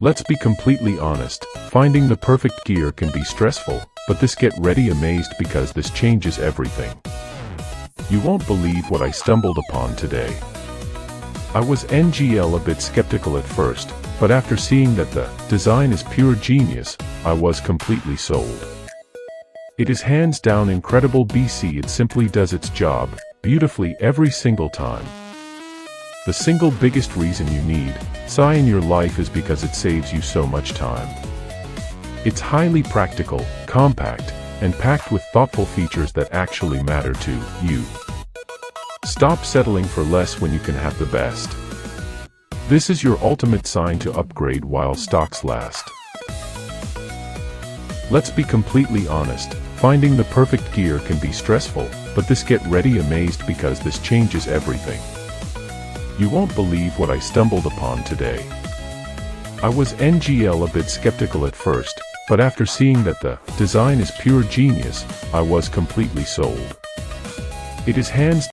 Let's be completely honest, finding the perfect gear can be stressful, but this get ready amazed because this changes everything. You won't believe what I stumbled upon today. I was a bit skeptical at first, but after seeing that the design is pure genius, I was completely sold. It is hands down incredible. It simply does its job beautifully every single time. The single biggest reason you need SI in your life is because it saves you so much time. It's highly practical, compact, and packed with thoughtful features that actually matter to you. Stop settling for less when you can have the best. This is your ultimate sign to upgrade while stocks last. Let's be completely honest, finding the perfect gear can be stressful, but this get ready amazed because this changes everything. You won't believe what I stumbled upon today. I was a bit skeptical at first, but after seeing that the design is pure genius, I was completely sold. It is hands